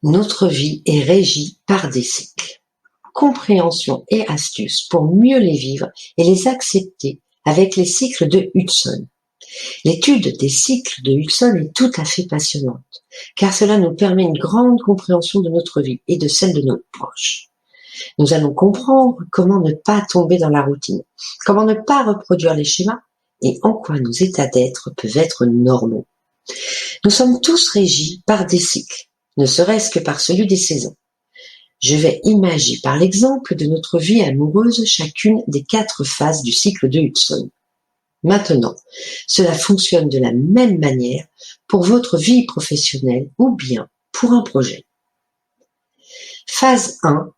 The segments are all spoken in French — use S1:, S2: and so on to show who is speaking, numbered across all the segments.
S1: Notre vie est régie par des cycles. Compréhension et astuces pour mieux les vivre et les accepter avec les cycles de Hudson. L'étude des cycles de Hudson est tout à fait passionnante, car cela nous permet une grande compréhension de notre vie et de celle de nos proches. Nous allons comprendre comment ne pas tomber dans la routine, comment ne pas reproduire les schémas et en quoi nos états d'être peuvent être normaux. Nous sommes tous régis par des cycles, ne serait-ce que par celui des saisons. Je vais imager par l'exemple de notre vie amoureuse chacune des 4 phases du cycle de Hudson. Maintenant, cela fonctionne de la même manière pour votre vie professionnelle ou bien pour un projet. Phase 1,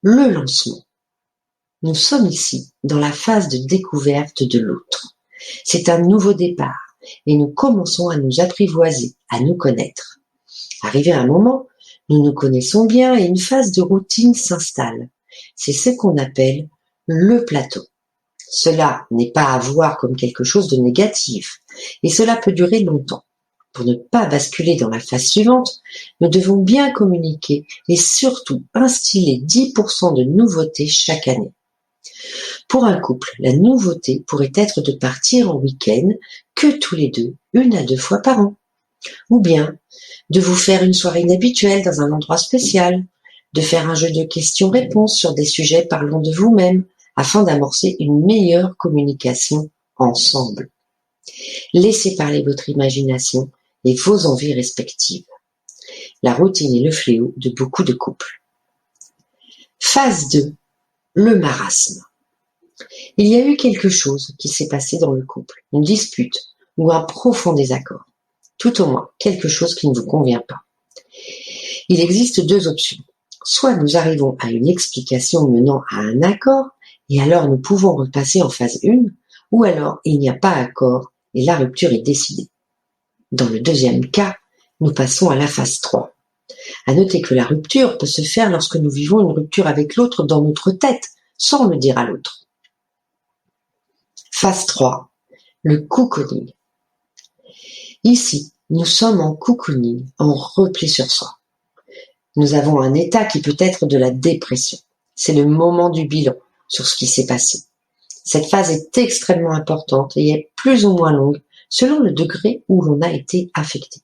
S1: le lancement. Nous sommes ici dans la phase de découverte de l'autre. C'est un nouveau départ et nous commençons à nous apprivoiser, à nous connaître. Arrivé à un moment, nous nous connaissons bien et une phase de routine s'installe. C'est ce qu'on appelle le plateau. Cela n'est pas à voir comme quelque chose de négatif et cela peut durer longtemps. Pour ne pas basculer dans la phase suivante, nous devons bien communiquer et surtout instiller 10% de nouveautés chaque année. Pour un couple, la nouveauté pourrait être de partir en week-end que tous les deux, 1 à 2 fois par an. Ou bien de vous faire une soirée inhabituelle dans un endroit spécial, de faire un jeu de questions-réponses sur des sujets parlant de vous-même, afin d'amorcer une meilleure communication ensemble. Laissez parler votre imagination et vos envies respectives. La routine est le fléau de beaucoup de couples. Phase 2, le marasme. Il y a eu quelque chose qui s'est passé dans le couple, une dispute ou un profond désaccord. Tout au moins, quelque chose qui ne vous convient pas. Il existe 2 options. Soit nous arrivons à une explication menant à un accord, et alors nous pouvons repasser en phase 1, ou alors il n'y a pas accord et la rupture est décidée. Dans le deuxième cas, nous passons à la phase 3. À noter que la rupture peut se faire lorsque nous vivons une rupture avec l'autre dans notre tête, sans le dire à l'autre. Phase 3, le cocooning. Ici, nous sommes en cocooning, en repli sur soi. Nous avons un état qui peut être de la dépression. C'est le moment du bilan sur ce qui s'est passé. Cette phase est extrêmement importante et est plus ou moins longue selon le degré où l'on a été affecté.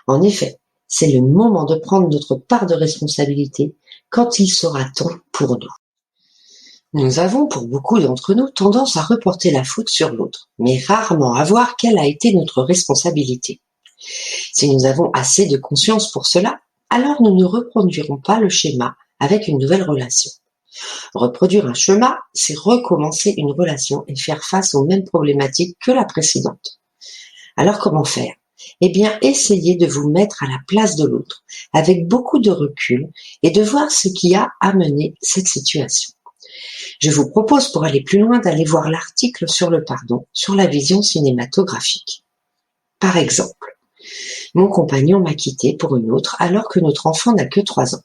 S1: En effet, c'est le moment de prendre notre part de responsabilité quand il sera temps pour nous. Nous avons, pour beaucoup d'entre nous, tendance à reporter la faute sur l'autre, mais rarement à voir quelle a été notre responsabilité. Si nous avons assez de conscience pour cela, alors nous ne reproduirons pas le schéma avec une nouvelle relation. Reproduire un schéma, c'est recommencer une relation et faire face aux mêmes problématiques que la précédente. Alors comment faire ? Eh bien, essayez de vous mettre à la place de l'autre, avec beaucoup de recul, et de voir ce qui a amené cette situation. Je vous propose, pour aller plus loin, d'aller voir l'article sur le pardon, sur la vision cinématographique. Par exemple, mon compagnon m'a quitté pour une autre alors que notre enfant n'a que 3 ans.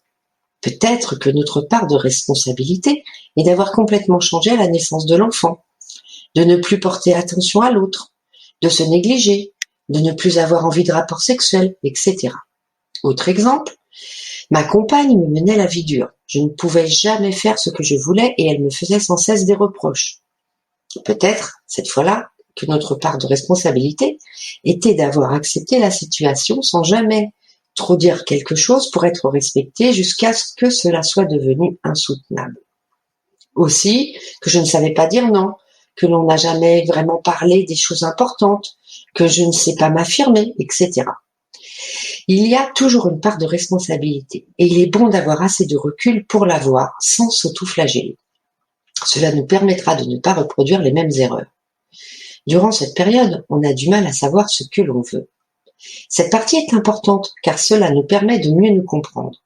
S1: Peut-être que notre part de responsabilité est d'avoir complètement changé à la naissance de l'enfant, de ne plus porter attention à l'autre, de se négliger, de ne plus avoir envie de rapports sexuels, etc. Autre exemple, ma compagne me menait la vie dure. Je ne pouvais jamais faire ce que je voulais et elle me faisait sans cesse des reproches. Peut-être, cette fois-là, que notre part de responsabilité était d'avoir accepté la situation sans jamais trop dire quelque chose pour être respecté jusqu'à ce que cela soit devenu insoutenable. Aussi, que je ne savais pas dire non, que l'on n'a jamais vraiment parlé des choses importantes, que je ne sais pas m'affirmer, etc. Il y a toujours une part de responsabilité et il est bon d'avoir assez de recul pour l'avoir sans s'auto-flageller. Cela nous permettra de ne pas reproduire les mêmes erreurs. Durant cette période, on a du mal à savoir ce que l'on veut. Cette partie est importante car cela nous permet de mieux nous comprendre.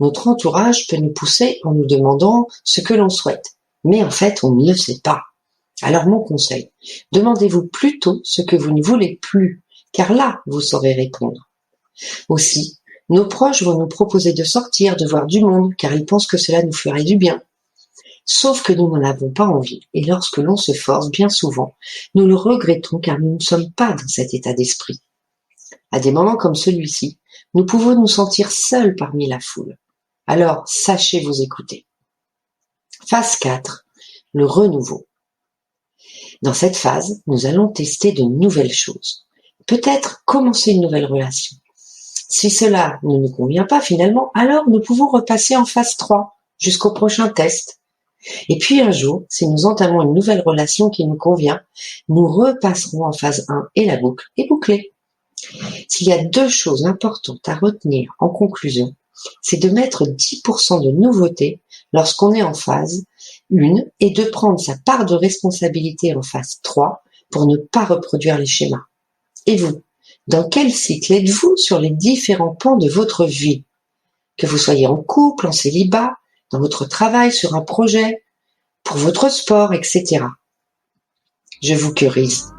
S1: Notre entourage peut nous pousser en nous demandant ce que l'on souhaite, mais en fait on ne le sait pas. Alors mon conseil, demandez-vous plutôt ce que vous ne voulez plus, car là vous saurez répondre. Aussi, nos proches vont nous proposer de sortir, de voir du monde, car ils pensent que cela nous ferait du bien. Sauf que nous n'en avons pas envie, et lorsque l'on se force, bien souvent, nous le regrettons car nous ne sommes pas dans cet état d'esprit. À des moments comme celui-ci, nous pouvons nous sentir seuls parmi la foule. Alors, sachez vous écouter. Phase 4, le renouveau. Dans cette phase, nous allons tester de nouvelles choses. Peut-être commencer une nouvelle relation. Si cela ne nous convient pas finalement, alors nous pouvons repasser en phase 3 jusqu'au prochain test. Et puis un jour, si nous entamons une nouvelle relation qui nous convient, nous repasserons en phase 1 et la boucle est bouclée. S'il y a 2 choses importantes à retenir en conclusion, c'est de mettre 10% de nouveauté lorsqu'on est en phase 1 et de prendre sa part de responsabilité en phase 3 pour ne pas reproduire les schémas. Et vous, dans quel cycle êtes-vous sur les différents pans de votre vie? Que vous soyez en couple, en célibat, dans votre travail, sur un projet, pour votre sport, etc. Je vous curise.